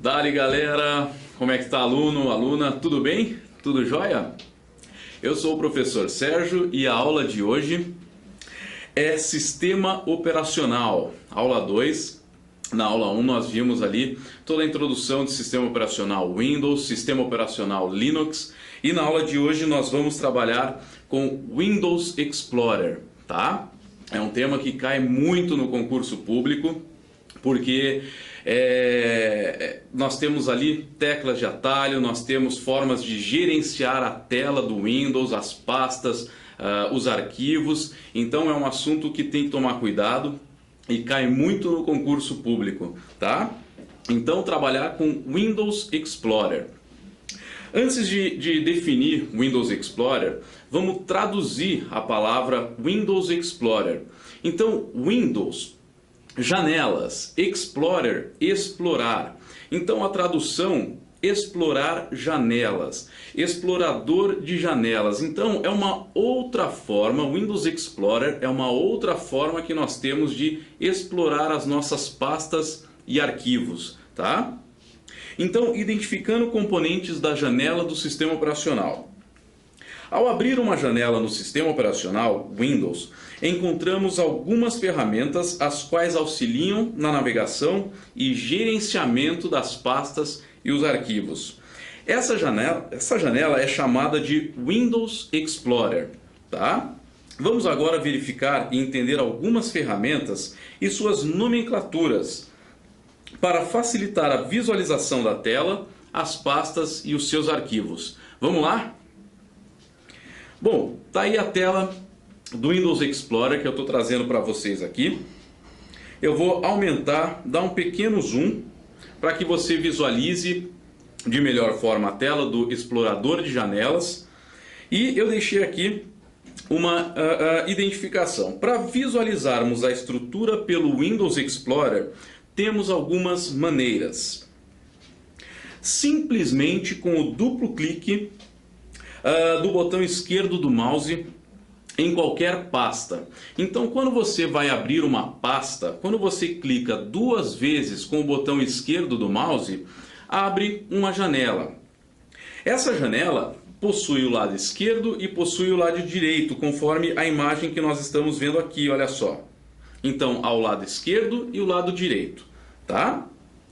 Dali galera, como é que tá aluno, aluna? Tudo bem? Tudo jóia? Eu sou o professor Sérgio e a aula de hoje é Sistema Operacional, aula 2. Na aula 1 nós vimos ali toda a introdução de Sistema Operacional Windows, Sistema Operacional Linux, e na aula de hoje nós vamos trabalhar com Windows Explorer, tá? É um tema que cai muito no concurso público, porque nós temos ali teclas de atalho, nós temos formas de gerenciar a tela do Windows, as pastas, os arquivos. Então é um assunto que tem que tomar cuidado e cai muito no concurso público, tá? Então trabalhar com Windows Explorer. Antes de definir Windows Explorer, vamos traduzir a palavra Windows Explorer. Então, Windows, janelas, Explorer, explorar. Então a tradução, explorar janelas, explorador de janelas. Então é uma outra forma, Windows Explorer é uma outra forma que nós temos de explorar as nossas pastas e arquivos, tá? Então, identificando componentes da janela do sistema operacional. Ao abrir uma janela no sistema operacional Windows, encontramos algumas ferramentas as quais auxiliam na navegação e gerenciamento das pastas e os arquivos. Essa janela é chamada de Windows Explorer, tá? Vamos agora verificar e entender algumas ferramentas e suas nomenclaturas para facilitar a visualização da tela, as pastas e os seus arquivos. Vamos lá? Bom, tá aí a tela do Windows Explorer que eu estou trazendo para vocês aqui. Eu vou aumentar, dar um pequeno zoom para que você visualize de melhor forma a tela do explorador de janelas. E eu deixei aqui uma identificação. Para visualizarmos a estrutura pelo Windows Explorer, temos algumas maneiras. Simplesmente com o duplo clique do botão esquerdo do mouse em qualquer pasta. Então, quando você vai abrir uma pasta, quando você clica duas vezes com o botão esquerdo do mouse, abre uma janela. Essa janela possui o lado esquerdo e possui o lado direito, conforme a imagem que nós estamos vendo aqui, olha só. Então, ao lado esquerdo e o lado direito, tá?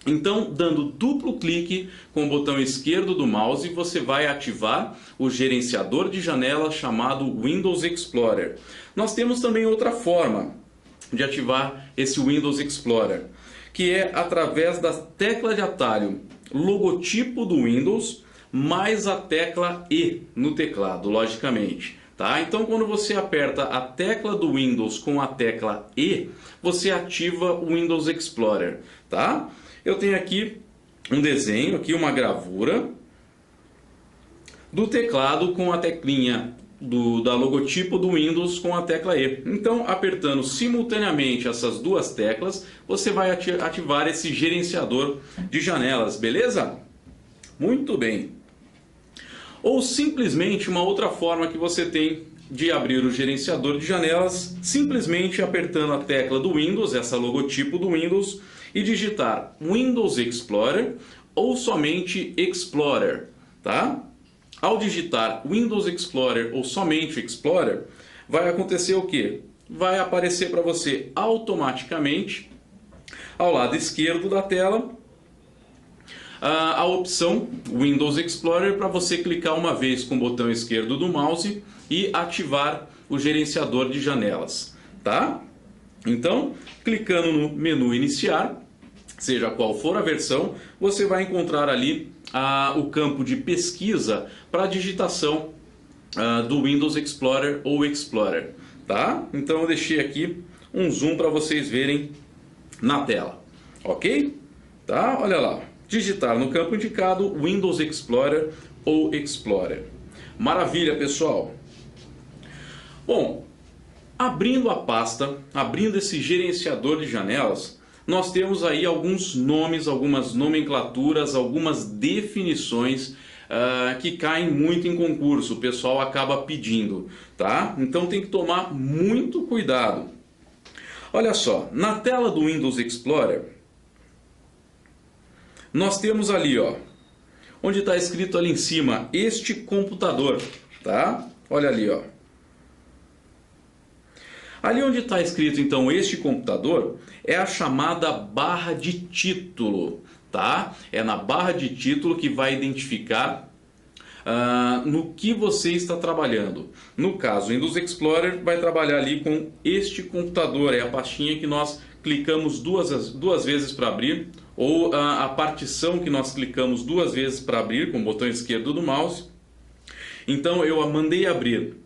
Então, dando duplo clique com o botão esquerdo do mouse, você vai ativar o gerenciador de janelas chamado Windows Explorer. Nós temos também outra forma de ativar esse Windows Explorer, que é através da tecla de atalho logotipo do Windows mais a tecla E no teclado, logicamente. Tá? Então, quando você aperta a tecla do Windows com a tecla E, você ativa o Windows Explorer. Tá? Eu tenho aqui um desenho, aqui uma gravura do teclado com a teclinha da logotipo do Windows com a tecla E. Então, apertando simultaneamente essas duas teclas, você vai ativar esse gerenciador de janelas, beleza? Muito bem. Ou simplesmente uma outra forma que você tem de abrir o gerenciador de janelas, simplesmente apertando a tecla do Windows, essa logotipo do Windows, e digitar Windows Explorer ou somente Explorer, tá? Ao digitar Windows Explorer ou somente Explorer, vai acontecer o quê? Vai aparecer para você automaticamente, ao lado esquerdo da tela, a opção Windows Explorer para você clicar uma vez com o botão esquerdo do mouse e ativar o gerenciador de janelas, tá? Então, clicando no menu iniciar, seja qual for a versão, você vai encontrar ali o campo de pesquisa para a digitação do Windows Explorer ou Explorer, tá? Então eu deixei aqui um zoom para vocês verem na tela, ok? Tá? Olha lá. Digitar no campo indicado Windows Explorer ou Explorer. Maravilha, pessoal! Bom, abrindo a pasta, abrindo esse gerenciador de janelas, nós temos aí alguns nomes, algumas nomenclaturas, algumas definições que caem muito em concurso, o pessoal acaba pedindo, tá? Então tem que tomar muito cuidado. Olha só, na tela do Windows Explorer, nós temos ali, ó, onde está escrito ali em cima, este computador, tá? Olha ali, ó. Ali onde está escrito, então, este computador, é a chamada barra de título, tá? É na barra de título que vai identificar no que você está trabalhando. No caso, o Windows Explorer vai trabalhar ali com este computador, é a pastinha que nós clicamos duas vezes para abrir, ou a partição que nós clicamos duas vezes para abrir com o botão esquerdo do mouse. Então eu mandei abrir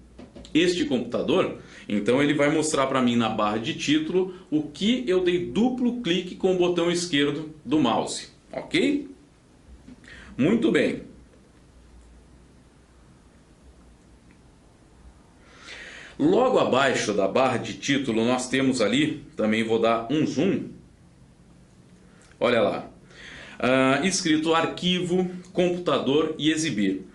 este computador, então ele vai mostrar para mim na barra de título o que eu dei duplo clique com o botão esquerdo do mouse, ok? Muito bem. Logo abaixo da barra de título nós temos ali, também vou dar um zoom, olha lá, escrito arquivo, computador e exibir.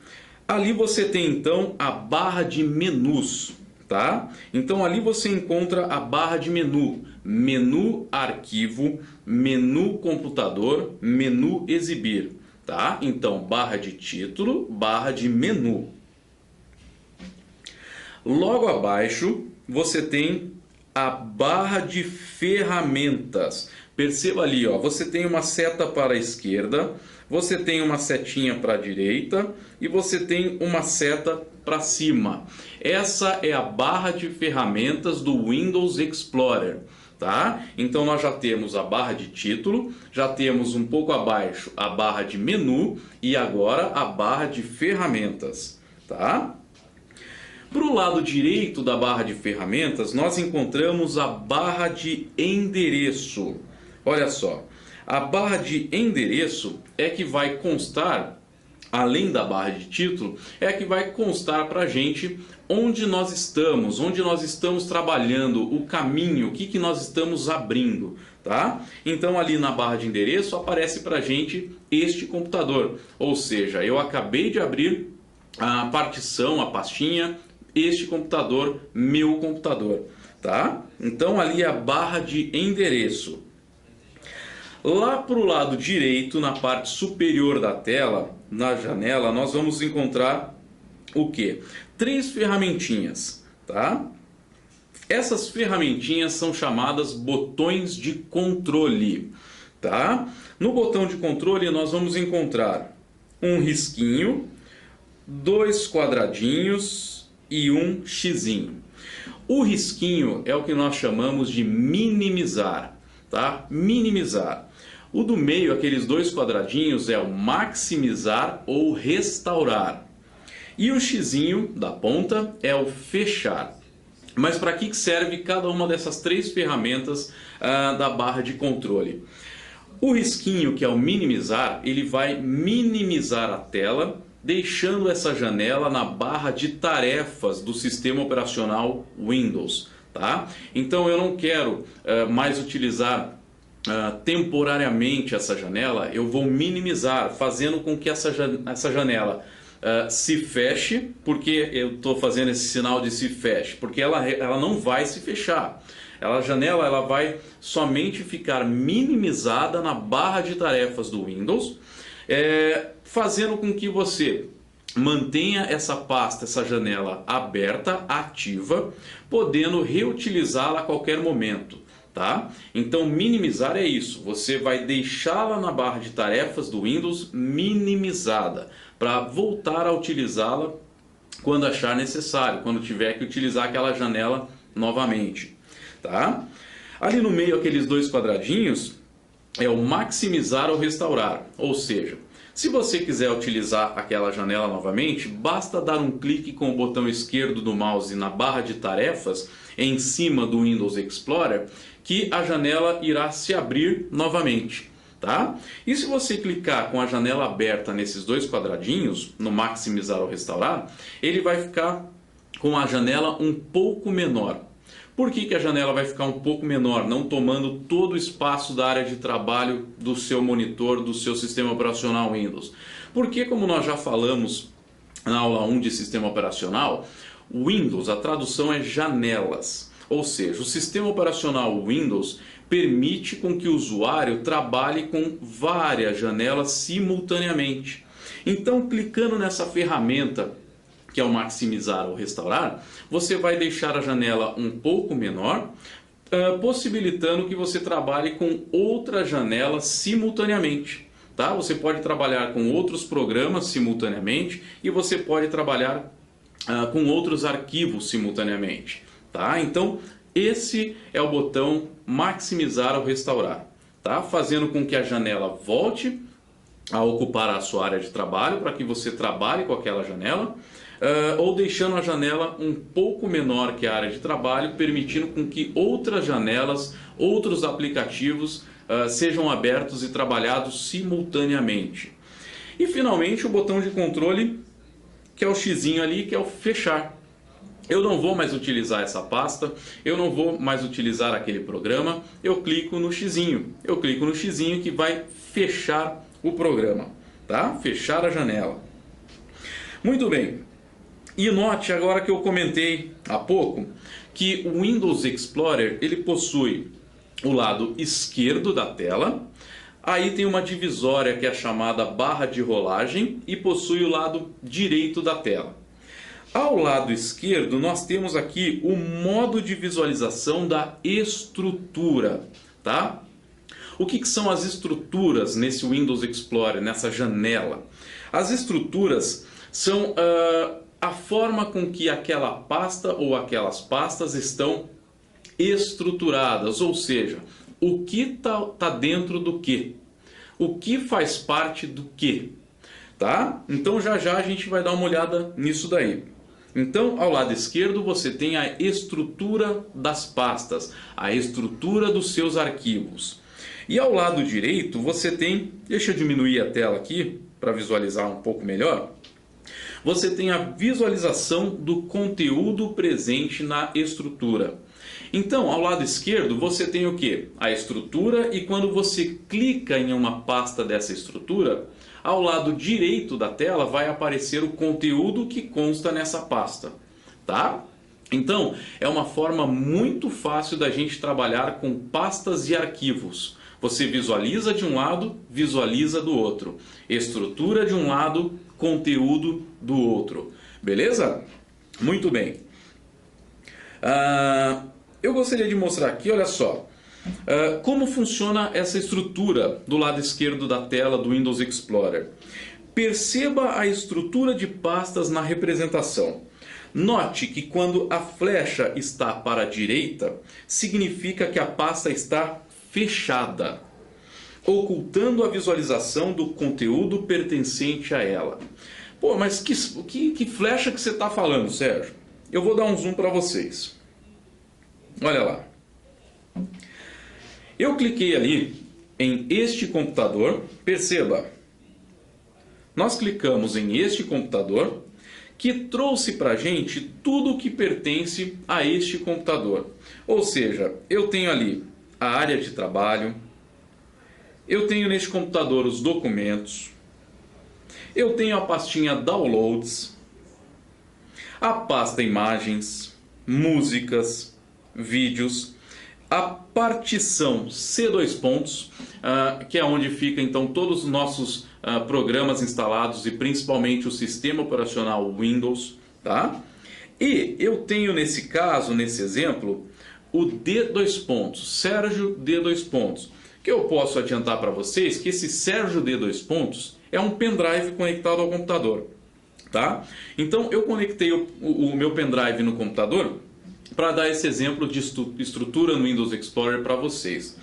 Ali você tem então a barra de menus, tá? Então ali você encontra a barra de menu, menu arquivo, menu computador, menu exibir, tá? Então barra de título, barra de menu. Logo abaixo você tem a barra de ferramentas. Perceba ali, ó, você tem uma seta para a esquerda, você tem uma setinha para a direita e você tem uma seta para cima. Essa é a barra de ferramentas do Windows Explorer, tá? Então nós já temos a barra de título, já temos um pouco abaixo a barra de menu e agora a barra de ferramentas, tá? Para o lado direito da barra de ferramentas, nós encontramos a barra de endereço. Olha só, a barra de endereço é que vai constar, além da barra de título, é que vai constar para a gente onde nós estamos trabalhando, o caminho, o que nós estamos abrindo, tá? Então ali na barra de endereço aparece para a gente este computador, ou seja, eu acabei de abrir a partição, a pastinha, este computador, meu computador, tá? Então ali é a barra de endereço. Lá para o lado direito, na parte superior da tela, na janela, nós vamos encontrar o quê? 3 ferramentinhas, tá? Essas ferramentinhas são chamadas botões de controle, tá? No botão de controle nós vamos encontrar um risquinho, 2 quadradinhos e um xizinho. O risquinho é o que nós chamamos de minimizar, tá? Minimizar. O do meio, aqueles 2 quadradinhos, é o maximizar ou restaurar. E o xizinho da ponta é o fechar. Mas para que serve cada uma dessas 3 ferramentas da barra de controle? O risquinho, que é o minimizar, ele vai minimizar a tela, deixando essa janela na barra de tarefas do sistema operacional Windows, tá? Então eu não quero mais utilizar temporariamente essa janela, eu vou minimizar, fazendo com que essa janela se feche, porque eu estou fazendo esse sinal de se feche, porque ela não vai se fechar. A janela ela vai somente ficar minimizada na barra de tarefas do Windows, fazendo com que você mantenha essa pasta, essa janela aberta, ativa, podendo reutilizá-la a qualquer momento, tá? Então minimizar é isso, você vai deixá-la na barra de tarefas do Windows minimizada, para voltar a utilizá-la quando achar necessário, quando tiver que utilizar aquela janela novamente, tá? Ali no meio, aqueles 2 quadradinhos é o maximizar ou restaurar, ou seja, se você quiser utilizar aquela janela novamente, basta dar um clique com o botão esquerdo do mouse na barra de tarefas em cima do Windows Explorer, que a janela irá se abrir novamente, tá? E se você clicar com a janela aberta nesses 2 quadradinhos, no maximizar ou restaurar, ele vai ficar com a janela um pouco menor. Por que a janela vai ficar um pouco menor, não tomando todo o espaço da área de trabalho do seu monitor, do seu sistema operacional Windows? Porque, como nós já falamos na aula 1 de sistema operacional, Windows, a tradução é janelas. Ou seja, o sistema operacional Windows permite com que o usuário trabalhe com várias janelas simultaneamente. Então, clicando nessa ferramenta, que é o maximizar ou restaurar, você vai deixar a janela um pouco menor, possibilitando que você trabalhe com outras janelas simultaneamente. Tá? Você pode trabalhar com outros programas simultaneamente e você pode trabalhar com outros arquivos simultaneamente. Tá? Então, esse é o botão maximizar ou restaurar, tá? Fazendo com que a janela volte a ocupar a sua área de trabalho para que você trabalhe com aquela janela, ou deixando a janela um pouco menor que a área de trabalho, permitindo com que outras janelas, outros aplicativos sejam abertos e trabalhados simultaneamente. E finalmente o botão de controle, que é o xizinho ali, que é o fechar. Eu não vou mais utilizar essa pasta, eu não vou mais utilizar aquele programa, eu clico no xizinho. Eu clico no xizinho que vai fechar o programa, tá? Fechar a janela. Muito bem. E note agora que eu comentei há pouco que o Windows Explorer ele possui o lado esquerdo da tela, aí tem uma divisória que é chamada barra de rolagem e possui o lado direito da tela. Ao lado esquerdo nós temos aqui o modo de visualização da estrutura, tá? O que são as estruturas nesse Windows Explorer, nessa janela? As estruturas são a forma com que aquela pasta ou aquelas pastas estão estruturadas, ou seja, o que tá dentro do que, o que faz parte do que, tá? Então já a gente vai dar uma olhada nisso daí. Então, ao lado esquerdo você tem a estrutura das pastas, a estrutura dos seus arquivos. E ao lado direito você tem, deixa eu diminuir a tela aqui para visualizar um pouco melhor. Você tem a visualização do conteúdo presente na estrutura. Então, ao lado esquerdo você tem o que? A estrutura, e quando você clica em uma pasta dessa estrutura, ao lado direito da tela vai aparecer o conteúdo que consta nessa pasta, tá? Então, é uma forma muito fácil da gente trabalhar com pastas e arquivos. Você visualiza de um lado, visualiza do outro. Estrutura de um lado, conteúdo do outro. Beleza? Muito bem. Eu gostaria de mostrar aqui, olha só, como funciona essa estrutura do lado esquerdo da tela do Windows Explorer. Perceba a estrutura de pastas na representação. Note que quando a flecha está para a direita, significa que a pasta está fechada, ocultando a visualização do conteúdo pertencente a ela. Pô, mas que flecha que você está falando, Sérgio? Eu vou dar um zoom para vocês. Olha lá. Eu cliquei ali em este computador, perceba, nós clicamos em este computador, que trouxe para a gente tudo o que pertence a este computador. Ou seja, eu tenho ali a área de trabalho, eu tenho neste computador os documentos, eu tenho a pastinha Downloads, a pasta Imagens, Músicas, Vídeos, a partição C2 pontos, que é onde fica então todos os nossos programas instalados e principalmente o sistema operacional Windows, tá? E eu tenho nesse caso, nesse exemplo, o D2 pontos, Sérgio D2 pontos, que eu posso adiantar para vocês que esse Sérgio D2 pontos é um pendrive conectado ao computador, tá? Então eu conectei o meu pendrive no computador para dar esse exemplo de estrutura no Windows Explorer para vocês.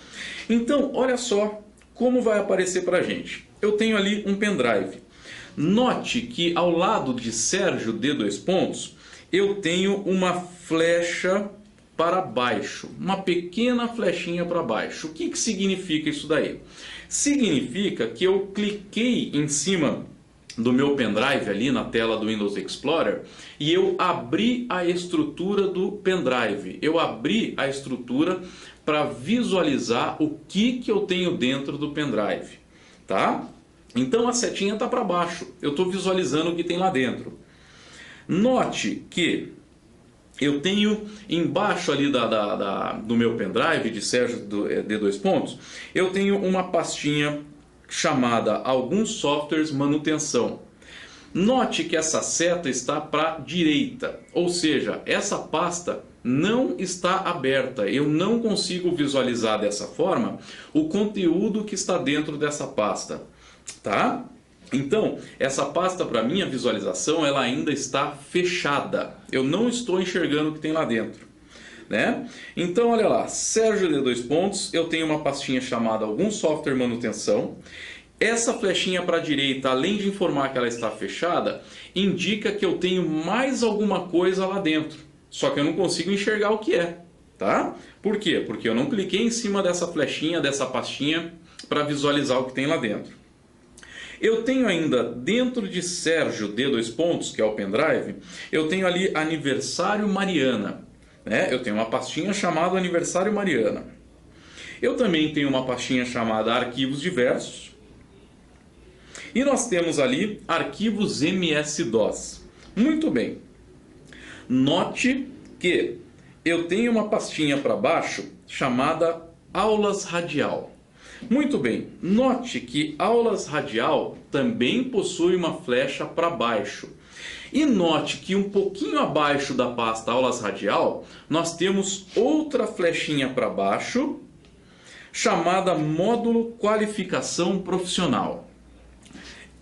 Então, olha só como vai aparecer para a gente. Eu tenho ali um pendrive. Note que ao lado de Sérgio D2 pontos, eu tenho uma flecha para baixo, uma pequena flechinha para baixo. O que significa isso daí? Significa que eu cliquei em cima do meu pendrive ali na tela do Windows Explorer e eu abri a estrutura do pendrive. Eu abri a estrutura para visualizar o que eu tenho dentro do pendrive, tá? Então a setinha está para baixo. Eu estou visualizando o que tem lá dentro. Note que eu tenho embaixo ali do meu pendrive de Sérgio D2 Pontos, eu tenho uma pastinha chamada Alguns Softwares Manutenção. Note que essa seta está para a direita, ou seja, essa pasta não está aberta. Eu não consigo visualizar dessa forma o conteúdo que está dentro dessa pasta, tá? Então, essa pasta, para minha visualização, ela ainda está fechada. Eu não estou enxergando o que tem lá dentro, né? Então, olha lá, Sérgio D2 Pontos, eu tenho uma pastinha chamada Algum Software Manutenção. Essa flechinha para a direita, além de informar que ela está fechada, indica que eu tenho mais alguma coisa lá dentro. Só que eu não consigo enxergar o que é, tá? Por quê? Porque eu não cliquei em cima dessa flechinha, dessa pastinha, para visualizar o que tem lá dentro. Eu tenho ainda, dentro de Sérgio D2 Pontos, que é o pendrive, eu tenho ali Aniversário Mariana, né? Eu tenho uma pastinha chamada Aniversário Mariana. Eu também tenho uma pastinha chamada Arquivos Diversos. E nós temos ali arquivos MS-DOS. Muito bem. Note que eu tenho uma pastinha para baixo chamada Aulas Radial. Muito bem. Note que Aulas Radial também possui uma flecha para baixo. E note que um pouquinho abaixo da pasta Aulas Radial, nós temos outra flechinha para baixo chamada Módulo Qualificação Profissional.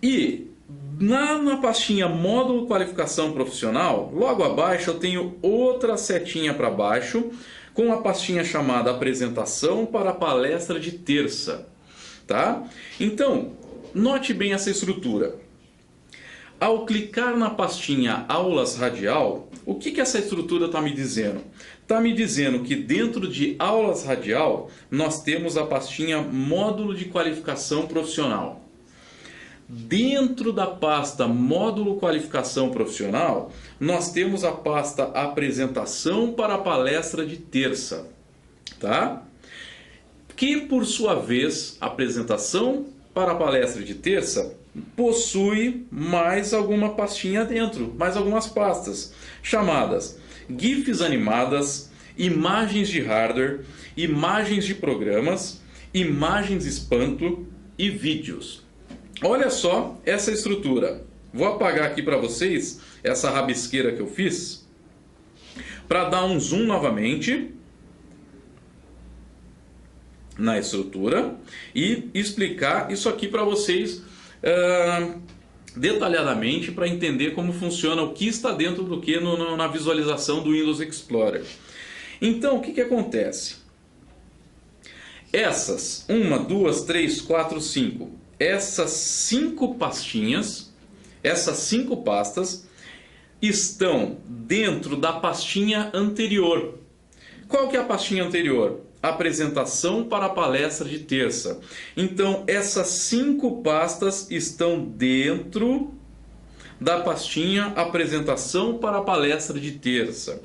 E na pastinha Módulo Qualificação Profissional, logo abaixo eu tenho outra setinha para baixo com a pastinha chamada Apresentação para a Palestra de Terça, tá? Então, note bem essa estrutura. Ao clicar na pastinha Aulas Radial, o que essa estrutura está me dizendo? Está me dizendo que dentro de Aulas Radial nós temos a pastinha Módulo de Qualificação Profissional. Dentro da pasta Módulo Qualificação Profissional, nós temos a pasta Apresentação para a Palestra de Terça, tá? Que, por sua vez, Apresentação para a Palestra de Terça possui mais alguma pastinha dentro, mais algumas pastas, chamadas GIFs animadas, imagens de hardware, imagens de programas, imagens espanto e vídeos. Olha só essa estrutura. Vou apagar aqui para vocês essa rabisqueira que eu fiz para dar um zoom novamente na estrutura e explicar isso aqui para vocês detalhadamente para entender como funciona o que está dentro do que na visualização do Windows Explorer. Então, o que acontece? Essas, 1, 2, 3, 4, 5... Essas 5 pastinhas, essas 5 pastas, estão dentro da pastinha anterior. Qual que é a pastinha anterior? Apresentação para a palestra de terça. Então, essas 5 pastas estão dentro da pastinha Apresentação para a palestra de terça.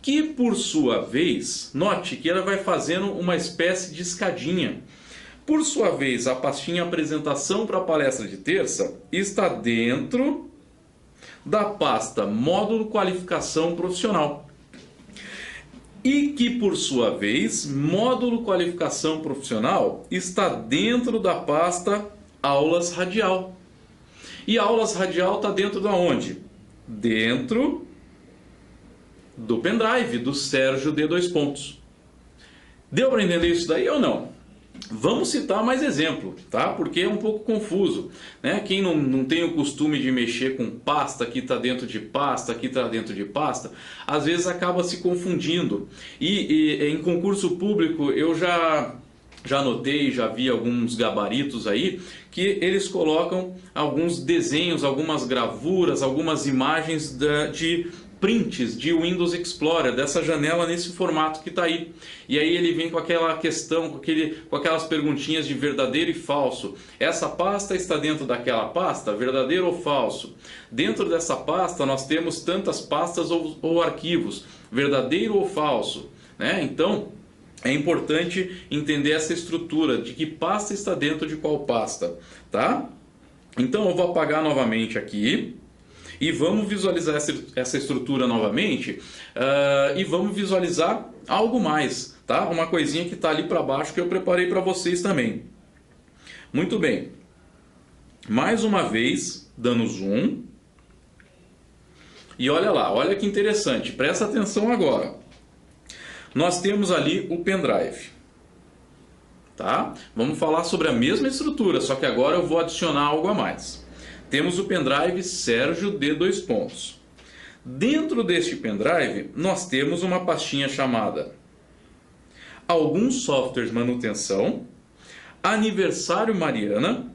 Que, por sua vez, note que ela vai fazendo uma espécie de escadinha. Por sua vez, a pastinha Apresentação para a Palestra de Terça está dentro da pasta Módulo Qualificação Profissional. E que, por sua vez, Módulo Qualificação Profissional está dentro da pasta Aulas Radial. E Aulas Radial está dentro de onde? Dentro do pendrive do Sérgio D2 Pontos. Deu para entender isso daí ou não? Vamos citar mais exemplo, tá? Porque é um pouco confuso, né? Quem não tem o costume de mexer com pasta, aqui está dentro de pasta, aqui está dentro de pasta, às vezes acaba se confundindo. E em concurso público eu já notei, já vi alguns gabaritos aí, que eles colocam alguns desenhos, algumas gravuras, algumas imagens de prints de Windows Explorer, dessa janela nesse formato que está aí. E aí ele vem com aquela questão, com aquelas perguntinhas de verdadeiro e falso. Essa pasta está dentro daquela pasta, verdadeiro ou falso? Dentro dessa pasta nós temos tantas pastas ou arquivos, verdadeiro ou falso, né? Então é importante entender essa estrutura de que pasta está dentro de qual pasta, tá? Então eu vou apagar novamente aqui. E vamos visualizar essa estrutura novamente e vamos visualizar algo mais, tá? Uma coisinha que está ali para baixo que eu preparei para vocês também. Muito bem. Mais uma vez, dando zoom. E olha lá, olha que interessante. Presta atenção agora. Nós temos ali o pendrive. Tá? Vamos falar sobre a mesma estrutura, só que agora eu vou adicionar algo a mais. Temos o pendrive Sérgio D2. Dentro deste pendrive, nós temos uma pastinha chamada Alguns softwares manutenção, Aniversário Mariana,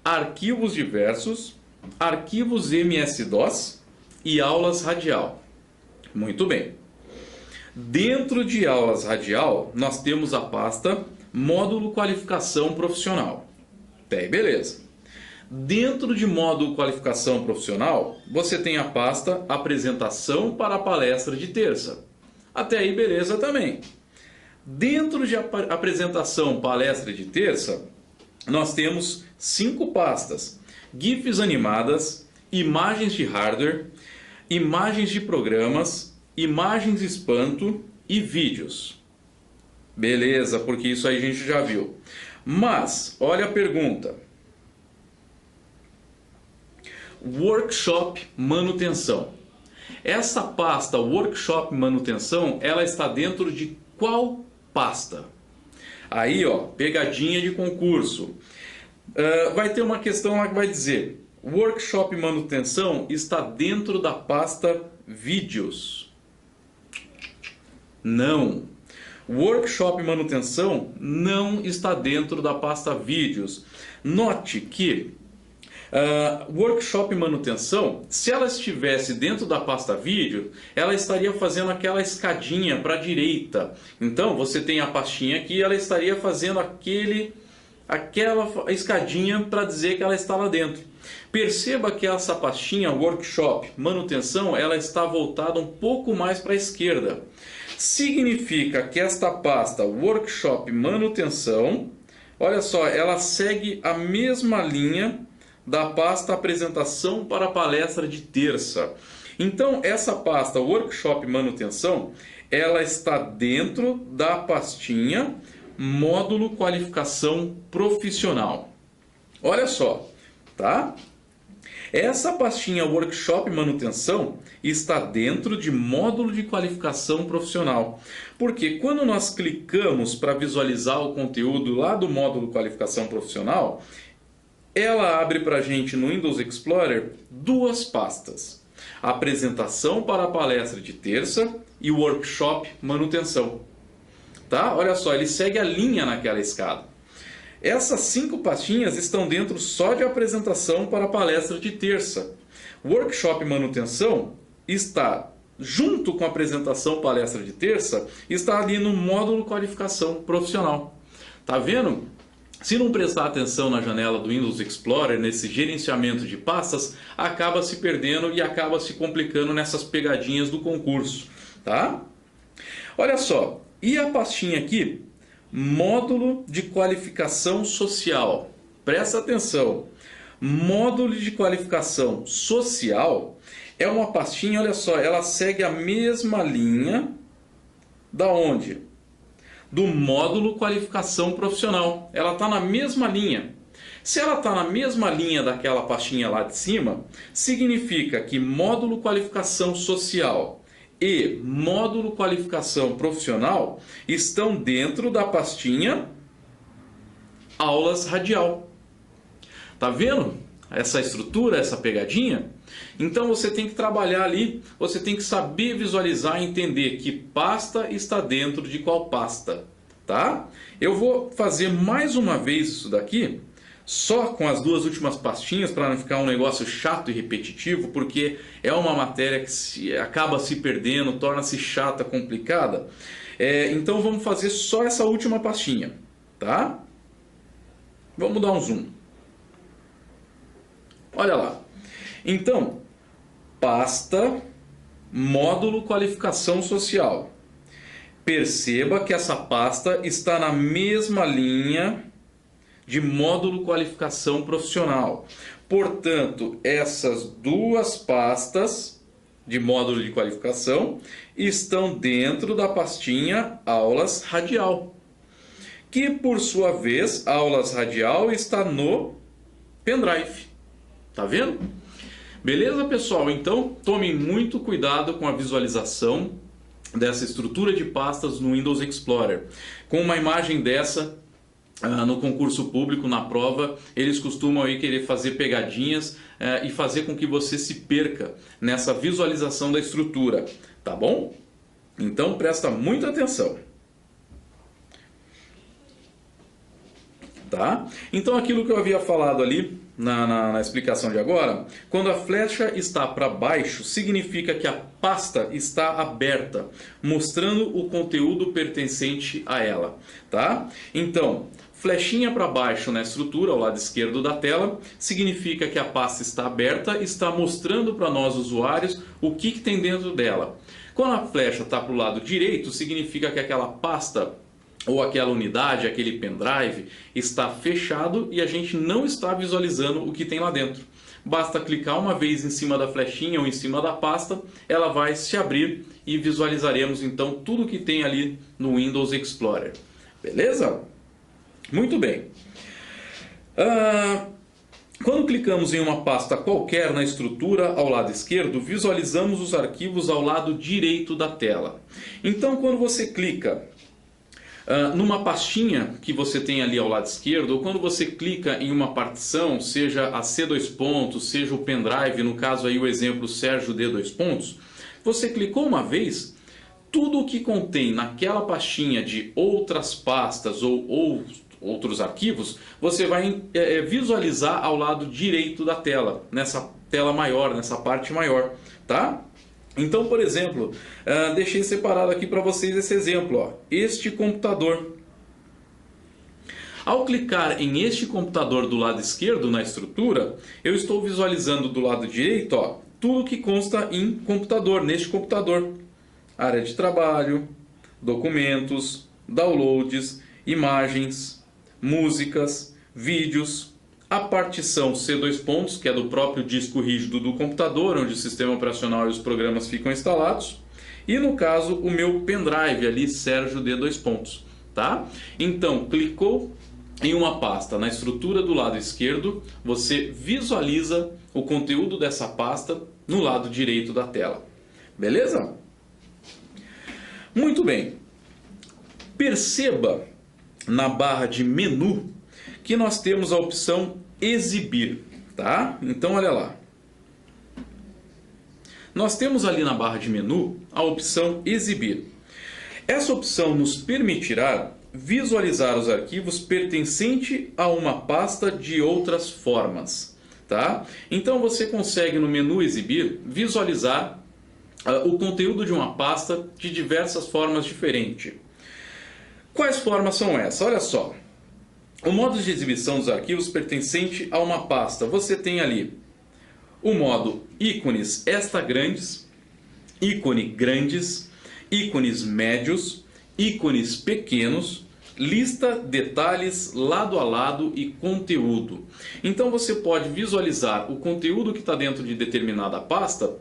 Arquivos diversos, Arquivos MS-DOS e Aulas Radial. Muito bem. Dentro de Aulas Radial, nós temos a pasta Módulo Qualificação Profissional. Até aí, beleza. Dentro de Módulo Qualificação Profissional, você tem a pasta Apresentação para a Palestra de Terça. Até aí, beleza também. Dentro de Apresentação Palestra de Terça, nós temos 5 pastas: GIFs animadas, imagens de hardware, imagens de programas, imagens de espanto e vídeos. Beleza, porque isso aí a gente já viu. Mas, olha a pergunta. Workshop manutenção. Essa pasta Workshop manutenção, ela está dentro de qual pasta? Aí, ó, pegadinha de concurso. Vai ter uma questão lá que vai dizer: Workshop manutenção está dentro da pasta vídeos. Não. Workshop manutenção não está dentro da pasta vídeos. Note que Workshop manutenção, se ela estivesse dentro da pasta vídeo, ela estaria fazendo aquela escadinha para a direita. Então você tem a pastinha aqui, ela estaria fazendo aquela escadinha para dizer que ela está lá dentro. Perceba que essa pastinha Workshop manutenção, ela está voltada um pouco mais para a esquerda. Significa que esta pasta Workshop manutenção, olha só, ela segue a mesma linha da pasta Apresentação para a Palestra de Terça. Então, essa pasta Workshop manutenção, ela está dentro da pastinha Módulo Qualificação Profissional. Olha só, tá? Essa pastinha Workshop manutenção está dentro de Módulo de Qualificação Profissional. Porque quando nós clicamos para visualizar o conteúdo lá do Módulo Qualificação Profissional, ela abre para a gente no Windows Explorer 2 pastas: Apresentação para a Palestra de Terça e Workshop manutenção. Tá? Olha só, ele segue a linha naquela escada. Essas 5 pastinhas estão dentro só de Apresentação para a Palestra de Terça. Workshop manutenção está junto com a Apresentação Palestra de Terça, está ali no Módulo Qualificação Profissional. Tá vendo? Se não prestar atenção na janela do Windows Explorer, nesse gerenciamento de pastas, acaba se perdendo e acaba se complicando nessas pegadinhas do concurso, tá? Olha só, e a pastinha aqui? Módulo de Qualificação Social. Presta atenção. Módulo de Qualificação Social é uma pastinha, olha só, ela segue a mesma linha da onde? Do Módulo Qualificação Profissional. Ela está na mesma linha. Se ela está na mesma linha daquela pastinha lá de cima, significa que Módulo Qualificação Social e Módulo Qualificação Profissional estão dentro da pastinha Aulas Radial. Tá vendo essa estrutura, essa pegadinha? Então você tem que trabalhar ali, você tem que saber visualizar e entender que pasta está dentro de qual pasta, tá? Eu vou fazer mais uma vez isso daqui, só com as 2 últimas pastinhas, para não ficar um negócio chato e repetitivo, porque é uma matéria que acaba se perdendo, torna-se chata, complicada. Então vamos fazer só essa última pastinha, tá? Vamos dar um zoom. Olha lá. Então, pasta Módulo Qualificação Social. Perceba que essa pasta está na mesma linha de Módulo Qualificação Profissional. Portanto, essas duas pastas de módulo de qualificação estão dentro da pastinha Aulas Radial, que por sua vez, Aulas Radial está no pendrive. Tá vendo? Beleza, pessoal? Então, tomem muito cuidado com a visualização dessa estrutura de pastas no Windows Explorer. Com uma imagem dessa, no concurso público, na prova, eles costumam aí querer fazer pegadinhas e fazer com que você se perca nessa visualização da estrutura, tá bom? Então presta muita atenção. Tá? Então aquilo que eu havia falado ali na explicação de agora, quando a flecha está para baixo, significa que a pasta está aberta, mostrando o conteúdo pertencente a ela. Tá? Então, flechinha para baixo na estrutura, ao lado esquerdo da tela, significa que a pasta está aberta e está mostrando para nós usuários o que tem dentro dela. Quando a flecha está para o lado direito, significa que aquela pasta ou aquela unidade, aquele pendrive, está fechado e a gente não está visualizando o que tem lá dentro. Basta clicar uma vez em cima da flechinha ou em cima da pasta, ela vai se abrir e visualizaremos então tudo que tem ali no Windows Explorer. Beleza? Muito bem. Quando clicamos em uma pasta qualquer na estrutura ao lado esquerdo, visualizamos os arquivos ao lado direito da tela. Então, quando você clica numa pastinha que você tem ali ao lado esquerdo, ou quando você clica em uma partição, seja a C2 seja o pendrive, no caso aí o exemplo Sérgio D2, você clicou uma vez, tudo o que contém naquela pastinha de outras pastas ou outros arquivos, você vai visualizar ao lado direito da tela, nessa tela maior, nessa parte maior, tá? Então, por exemplo, deixei separado aqui para vocês esse exemplo, ó, este computador. Ao clicar em este computador do lado esquerdo na estrutura, eu estou visualizando do lado direito, ó, tudo que consta em computador, neste computador. Área de trabalho, documentos, downloads, imagens, músicas, vídeos, a partição C2, que é do próprio disco rígido do computador, onde o sistema operacional e os programas ficam instalados, e no caso o meu pendrive ali, Sérgio D2, tá? Então, clicou em uma pasta na estrutura do lado esquerdo, você visualiza o conteúdo dessa pasta no lado direito da tela. Beleza? Muito bem. Perceba na barra de menu que nós temos a opção exibir, tá? Então olha lá. Nós temos ali na barra de menu a opção exibir. Essa opção nos permitirá visualizar os arquivos pertencentes a uma pasta de outras formas, tá? Então você consegue no menu exibir visualizar o conteúdo de uma pasta de diversas formas diferentes. Quais formas são essas? Olha só. O modo de exibição dos arquivos pertencente a uma pasta. Você tem ali o modo ícones extra grandes, ícone grandes, ícones médios, ícones pequenos, lista, detalhes, lado a lado e conteúdo. Então você pode visualizar o conteúdo que está dentro de determinada pasta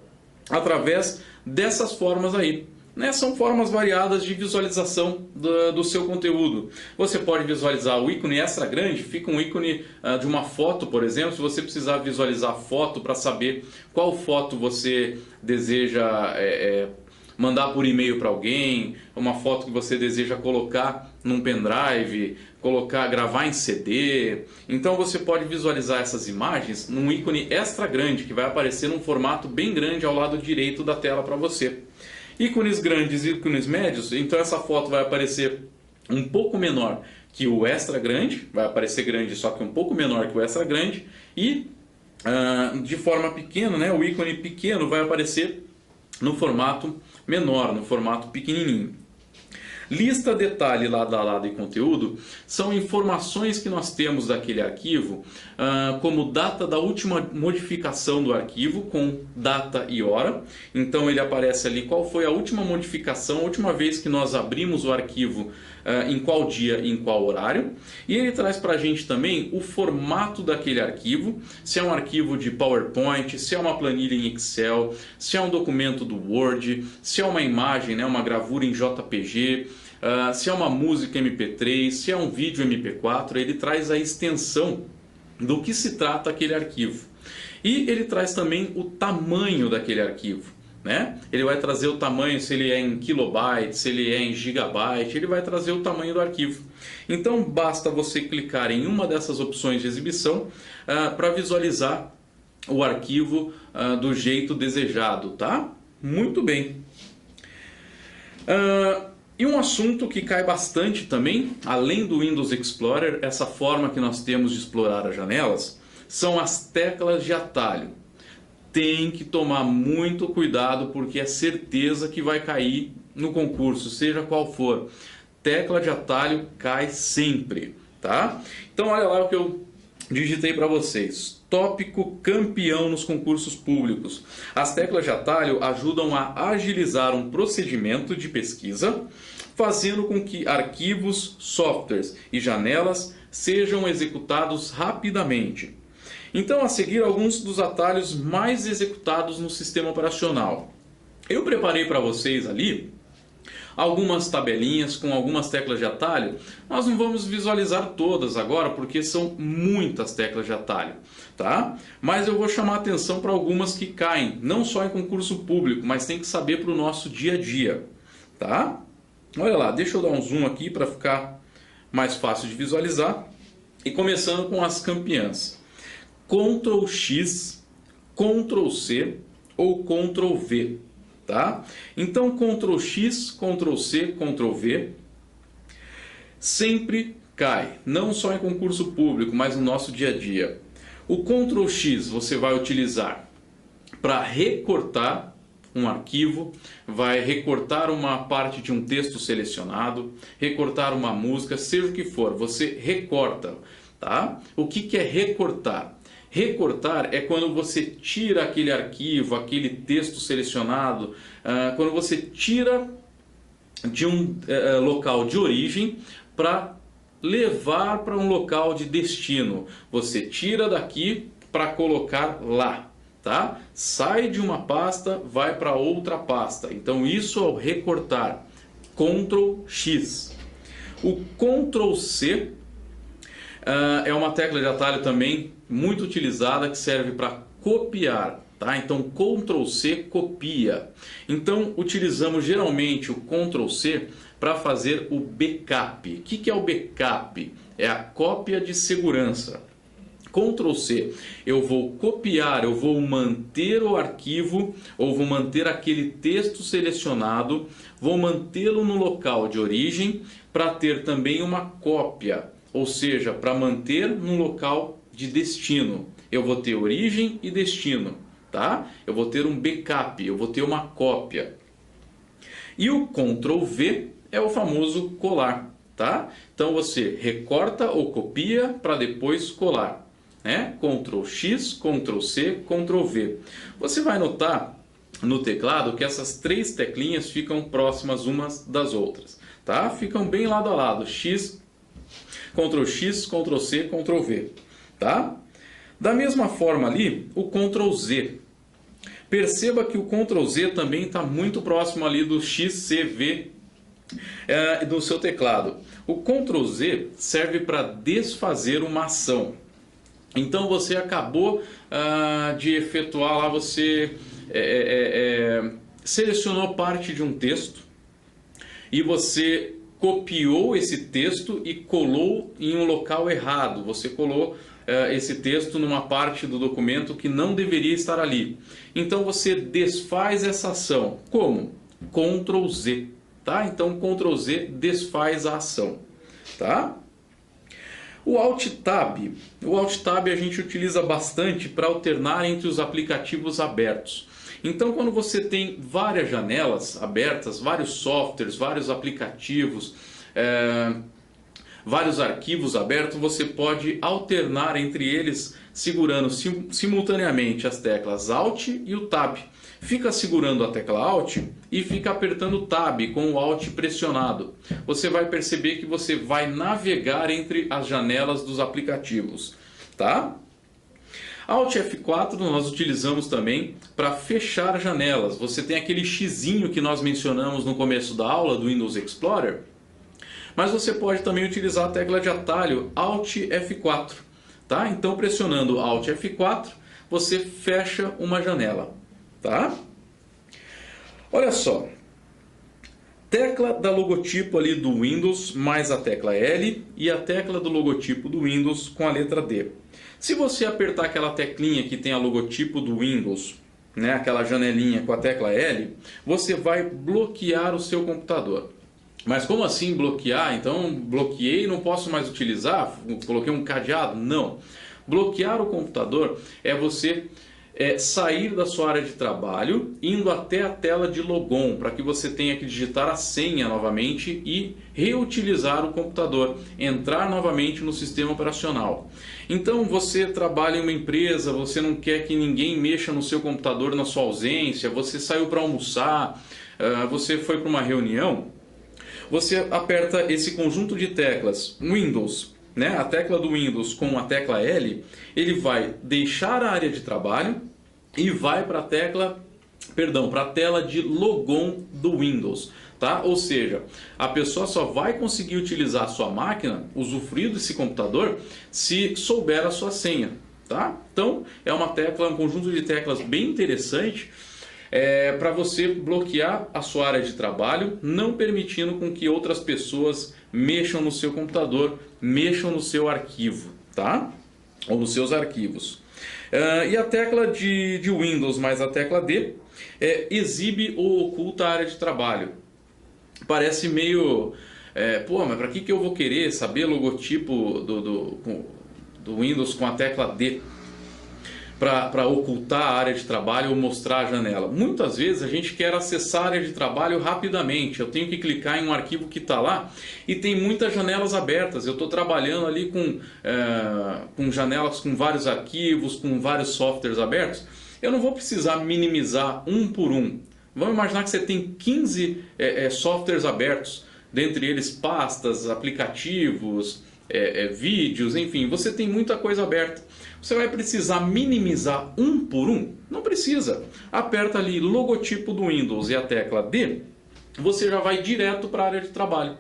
através dessas formas aí. São formas variadas de visualização do seu conteúdo. Você pode visualizar o ícone extra grande, fica um ícone de uma foto, por exemplo. Se você precisar visualizar a foto para saber qual foto você deseja mandar por e-mail para alguém, uma foto que você deseja colocar num pendrive, gravar em CD. Então você pode visualizar essas imagens num ícone extra grande, que vai aparecer num formato bem grande ao lado direito da tela para você. Ícones grandes e ícones médios, então essa foto vai aparecer um pouco menor que o extra grande, vai aparecer grande só que um pouco menor que o extra grande, e de forma pequena, né, o ícone pequeno vai aparecer no formato menor, no formato pequenininho. Lista, detalhe, lado a lado e conteúdo são informações que nós temos daquele arquivo, como data da última modificação do arquivo, com data e hora. Então ele aparece ali qual foi a última modificação, a última vez que nós abrimos o arquivo em qual dia e em qual horário. E ele traz para a gente também o formato daquele arquivo, se é um arquivo de PowerPoint, se é uma planilha em Excel, se é um documento do Word, se é uma imagem, né, uma gravura em JPG, se é uma música MP3, se é um vídeo MP4. Ele traz a extensão do que se trata aquele arquivo. E ele traz também o tamanho daquele arquivo, né? Ele vai trazer o tamanho, se ele é em kilobytes, se ele é em gigabyte, ele vai trazer o tamanho do arquivo. Então basta você clicar em uma dessas opções de exibição para visualizar o arquivo do jeito desejado, tá? Muito bem. E um assunto que cai bastante também, além do Windows Explorer, essa forma que nós temos de explorar as janelas, são as teclas de atalho. Tem que tomar muito cuidado porque é certeza que vai cair no concurso, seja qual for. Tecla de atalho cai sempre, tá? Então olha lá o que eu digitei para vocês. Tópico campeão nos concursos públicos. As teclas de atalho ajudam a agilizar um procedimento de pesquisa, fazendo com que arquivos, softwares e janelas sejam executados rapidamente. Então, a seguir, alguns dos atalhos mais executados no sistema operacional. Eu preparei para vocês ali algumas tabelinhas com algumas teclas de atalho. Nós não vamos visualizar todas agora, porque são muitas teclas de atalho, tá? Mas eu vou chamar a atenção para algumas que caem, não só em concurso público, mas tem que saber para o nosso dia a dia, tá? Olha lá, deixa eu dar um zoom aqui para ficar mais fácil de visualizar. E começando com as campeãs. Ctrl X, Ctrl C ou Ctrl V, tá? Então Ctrl X, Ctrl C, Ctrl V sempre cai, não só em concurso público, mas no nosso dia a dia. O Ctrl X você vai utilizar para recortar um arquivo, vai recortar uma parte de um texto selecionado, recortar uma música, seja o que for, você recorta, tá? O que é recortar? Recortar é quando você tira aquele arquivo, aquele texto selecionado, quando você tira de um local de origem para levar para um local de destino. Você tira daqui para colocar lá, tá? Sai de uma pasta, vai para outra pasta. Então isso é o recortar. Ctrl X. O Ctrl C é uma tecla de atalho também muito utilizada que serve para copiar, tá? Então Ctrl C copia. Então utilizamos geralmente o Ctrl C para fazer o backup. O que é o backup? É a cópia de segurança. Ctrl C, eu vou copiar, eu vou manter o arquivo ou vou manter aquele texto selecionado, vou mantê-lo no local de origem para ter também uma cópia, ou seja, para manter no local de destino. Eu vou ter origem e destino, tá? Eu vou ter um backup, eu vou ter uma cópia. E o Ctrl V é o famoso colar, tá? Então você recorta ou copia para depois colar, né? Ctrl X, Ctrl C, Ctrl V. Você vai notar no teclado que essas três teclinhas ficam próximas umas das outras, tá? Ficam bem lado a lado, X, Ctrl C, Ctrl V, tá? Da mesma forma ali, o Ctrl Z. Perceba que o Ctrl Z também está muito próximo ali do X, C, V do seu teclado. O Ctrl Z serve para desfazer uma ação. Então você acabou de efetuar lá, você selecionou parte de um texto e você copiou esse texto e colou em um local errado. Você colou esse texto numa parte do documento que não deveria estar ali. Então você desfaz essa ação. Como? Ctrl Z, tá? Então Ctrl Z desfaz a ação, tá? O Alt Tab a gente utiliza bastante para alternar entre os aplicativos abertos. Então, quando você tem várias janelas abertas, vários softwares, vários aplicativos, vários arquivos abertos, você pode alternar entre eles segurando simultaneamente as teclas Alt e o Tab. Fica segurando a tecla Alt e fica apertando o Tab com o Alt pressionado. Você vai perceber que você vai navegar entre as janelas dos aplicativos, tá? Alt F4 nós utilizamos também para fechar janelas. Você tem aquele xizinho que nós mencionamos no começo da aula do Windows Explorer, mas você pode também utilizar a tecla de atalho Alt F4, tá? Então pressionando Alt F4, você fecha uma janela, tá? Olha só, tecla da logotipo ali do Windows mais a tecla L e a tecla do logotipo do Windows com a letra D. Se você apertar aquela teclinha que tem a logotipo do Windows, né, aquela janelinha com a tecla L, você vai bloquear o seu computador. Mas como assim bloquear? Então bloqueei e não posso mais utilizar? Coloquei um cadeado? Não. Bloquear o computador é você sair da sua área de trabalho, indo até a tela de logon, para que você tenha que digitar a senha novamente e reutilizar o computador, entrar novamente no sistema operacional. Então você trabalha em uma empresa, você não quer que ninguém mexa no seu computador na sua ausência, você saiu para almoçar, você foi para uma reunião, você aperta esse conjunto de teclas Windows, né, a tecla do Windows com a tecla L, ele vai deixar a área de trabalho e vai para a tecla, para a tela de logon do Windows, tá? Ou seja, a pessoa só vai conseguir utilizar a sua máquina, usufruir desse computador, se souber a sua senha, tá? Então, é uma tecla, um conjunto de teclas bem interessante para você bloquear a sua área de trabalho, não permitindo com que outras pessoas mexam no seu computador, mexam no seu arquivo, tá? Ou nos seus arquivos. E a tecla de Windows mais a tecla D exibe ou oculta a área de trabalho. Parece meio... pô, mas para que eu vou querer saber logotipo do Windows com a tecla D? Para ocultar a área de trabalho ou mostrar a janela. Muitas vezes a gente quer acessar a área de trabalho rapidamente. Eu tenho que clicar em um arquivo que está lá e tem muitas janelas abertas. Eu estou trabalhando ali com janelas com vários arquivos, com vários softwares abertos. Eu não vou precisar minimizar um por um. Vamos imaginar que você tem 15 softwares abertos, dentre eles pastas, aplicativos, vídeos, enfim, você tem muita coisa aberta. Você vai precisar minimizar um por um? Não precisa. Aperta ali logotipo do Windows e a tecla D, você já vai direto para a área de trabalho.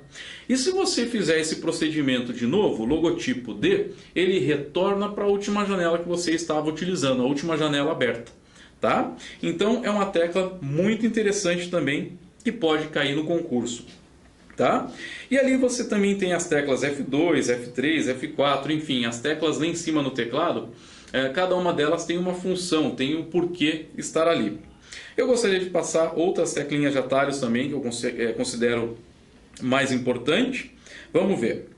E se você fizer esse procedimento de novo, logotipo D, ele retorna para a última janela que você estava utilizando, a última janela aberta, tá? Então é uma tecla muito interessante também que pode cair no concurso. Tá? E ali você também tem as teclas F2, F3, F4, enfim, as teclas lá em cima no teclado, cada uma delas tem uma função, tem o porquê estar ali. Eu gostaria de passar outras teclinhas de atalhos também, que eu considero mais importante. Vamos ver.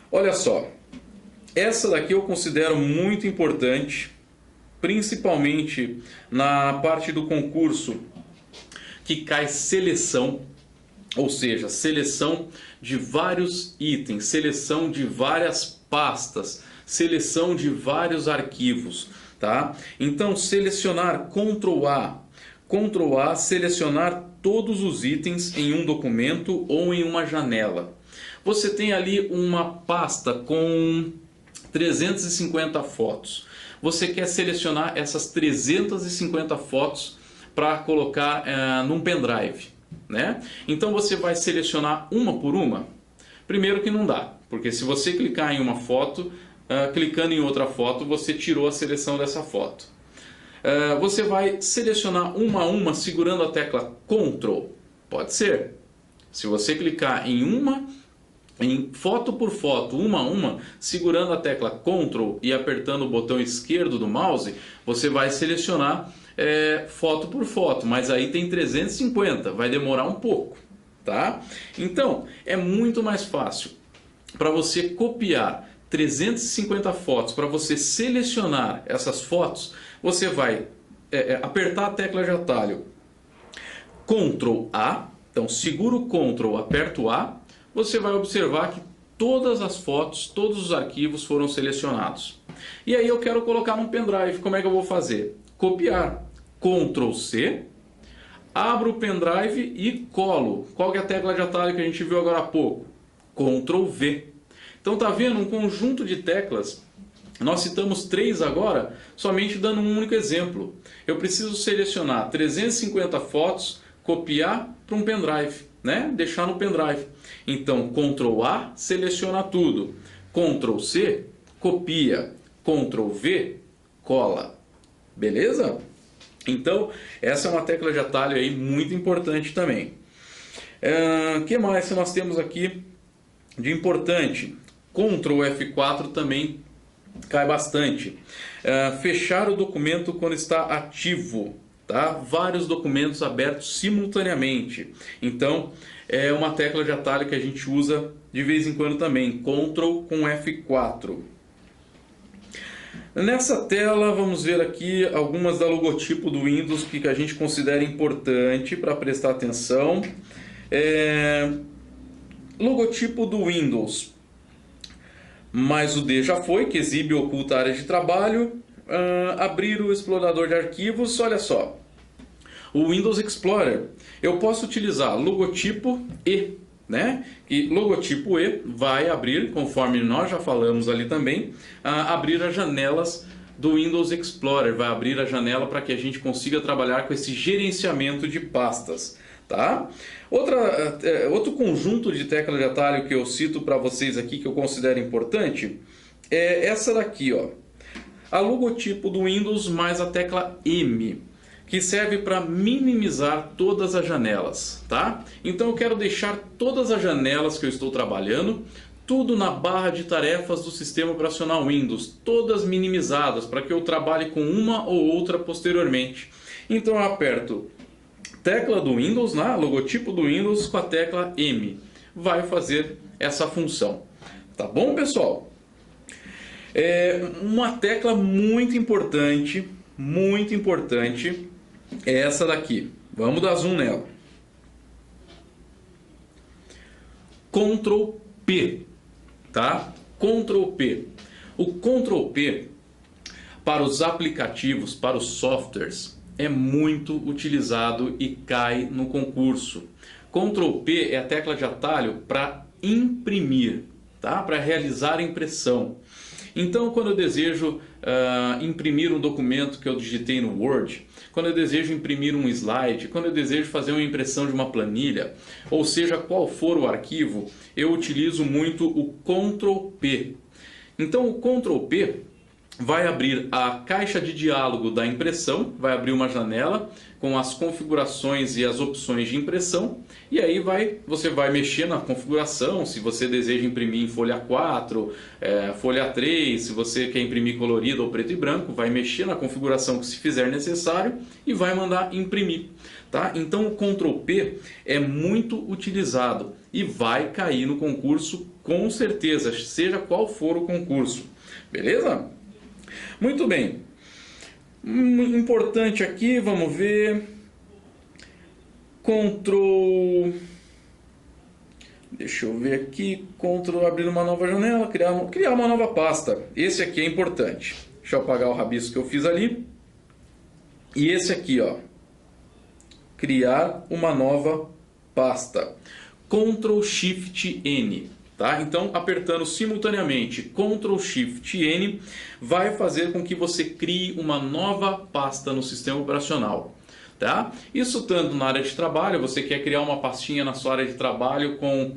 Olha só, essa daqui eu considero muito importante, principalmente na parte do concurso que cai seleção, ou seja, seleção de vários itens, seleção de várias pastas, seleção de vários arquivos, tá? Então, selecionar Ctrl A, selecionar todos os itens em um documento ou em uma janela. Você tem ali uma pasta com 350 fotos. Você quer selecionar essas 350 fotos para colocar num pendrive, né? Então você vai selecionar uma por uma. Primeiro que não dá, porque se você clicar em uma foto, clicando em outra foto, você tirou a seleção dessa foto. Você vai selecionar uma a uma segurando a tecla Ctrl, pode ser. Se você clicar em foto por foto, uma a uma, segurando a tecla Ctrl e apertando o botão esquerdo do mouse, você vai selecionar foto por foto, mas aí tem 350, vai demorar um pouco, tá? Então, é muito mais fácil para você copiar 350 fotos, para você selecionar essas fotos, você vai apertar a tecla de atalho Ctrl A, então segura o Ctrl, aperta o A, você vai observar que todas as fotos, todos os arquivos foram selecionados. E aí eu quero colocar num pendrive, como é que eu vou fazer? copiar. Ctrl C, abro o pendrive e colo. Qual que é a tecla de atalho que a gente viu agora há pouco? Ctrl V. Então tá vendo um conjunto de teclas. Nós citamos 3 agora, somente dando um único exemplo. Eu preciso selecionar 350 fotos, copiar para um pendrive, né? Deixar no pendrive. Então, Ctrl A, seleciona tudo. Ctrl C, copia. Ctrl V, cola. Beleza? Então, essa é uma tecla de atalho aí muito importante também. Que mais que nós temos aqui de importante? Ctrl F4 também cai bastante. Fechar o documento quando está ativo, tá? Vários documentos abertos simultaneamente. Então, é uma tecla de atalho que a gente usa de vez em quando também. Ctrl com F4. Nessa tela, vamos ver aqui algumas da logotipo do Windows que a gente considera importante para prestar atenção. Logotipo do Windows. Mais o D já foi, que exibe e oculta a área de trabalho. Abrir o explorador de arquivos, olha só. O Windows Explorer, eu posso utilizar logotipo E, né? E logotipo E vai abrir, conforme nós já falamos ali também, abrir as janelas do Windows Explorer. Vai abrir a janela para que a gente consiga trabalhar com esse gerenciamento de pastas. Tá? Outro conjunto de tecla de atalho que eu cito para vocês aqui, que eu considero importante, é essa daqui, ó. A logotipo do Windows mais a tecla M, que serve para minimizar todas as janelas, tá? Então eu quero deixar todas as janelas que eu estou trabalhando, tudo na barra de tarefas do sistema operacional Windows, todas minimizadas, para que eu trabalhe com uma ou outra posteriormente. Então eu aperto tecla do Windows, né? Logotipo do Windows com a tecla M. Vai fazer essa função. Tá bom, pessoal? Uma tecla muito importante é essa daqui. Vamos dar zoom nela. Ctrl P, tá? Ctrl P. O Ctrl P para os aplicativos, para os softwares, é muito utilizado e cai no concurso. Ctrl P é a tecla de atalho para imprimir, tá? Para realizar a impressão. Então, quando eu desejo imprimir um documento que eu digitei no Word, quando eu desejo imprimir um slide, quando eu desejo fazer uma impressão de uma planilha, ou seja, qual for o arquivo, eu utilizo muito o Ctrl P. Então, o Ctrl P vai abrir a caixa de diálogo da impressão, vai abrir uma janela com as configurações e as opções de impressão, e aí você vai mexer na configuração, se você deseja imprimir em folha 4, folha 3, se você quer imprimir colorido ou preto e branco, vai mexer na configuração que se fizer necessário e vai mandar imprimir. Tá? Então o Ctrl P é muito utilizado e vai cair no concurso com certeza, seja qual for o concurso. Beleza? Muito bem. Importante aqui, vamos ver. Deixa eu ver aqui. Ctrl abrir uma nova janela, criar uma nova pasta. Esse aqui é importante. Deixa eu apagar o rabisco que eu fiz ali. E esse aqui, ó. Criar uma nova pasta. Ctrl Shift N. Tá? Então, apertando simultaneamente Ctrl Shift N vai fazer com que você crie uma nova pasta no sistema operacional. Tá? Isso tanto na área de trabalho, você quer criar uma pastinha na sua área de trabalho com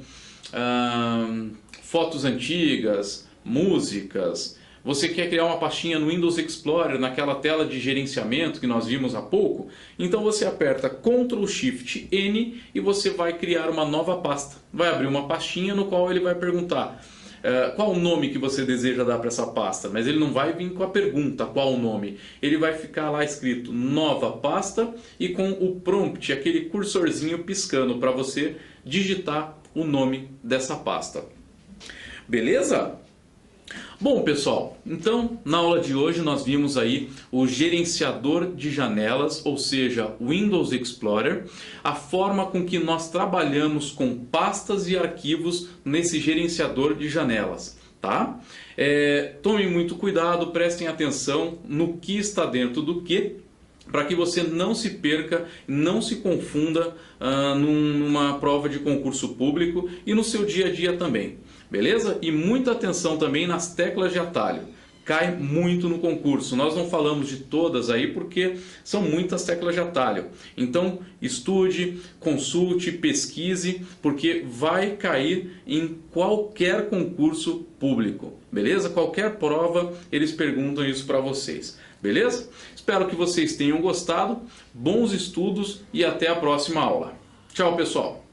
fotos antigas, músicas. Você quer criar uma pastinha no Windows Explorer, naquela tela de gerenciamento que nós vimos há pouco? Então você aperta Ctrl Shift N e você vai criar uma nova pasta. Vai abrir uma pastinha no qual ele vai perguntar qual o nome que você deseja dar para essa pasta. Mas ele não vai vir com a pergunta qual o nome. Ele vai ficar lá escrito nova pasta e com o prompt, aquele cursorzinho piscando para você digitar o nome dessa pasta. Beleza? Bom, pessoal, então na aula de hoje nós vimos aí o gerenciador de janelas, ou seja, Windows Explorer, a forma com que nós trabalhamos com pastas e arquivos nesse gerenciador de janelas, tá? Tomem muito cuidado, prestem atenção no que está dentro do que, para que você não se perca, não se confunda numa prova de concurso público e no seu dia a dia também, beleza? E muita atenção também nas teclas de atalho, cai muito no concurso. Nós não falamos de todas aí porque são muitas teclas de atalho. Então estude, consulte, pesquise, porque vai cair em qualquer concurso público, beleza? Qualquer prova eles perguntam isso para vocês, beleza? Espero que vocês tenham gostado, bons estudos e até a próxima aula. Tchau, pessoal!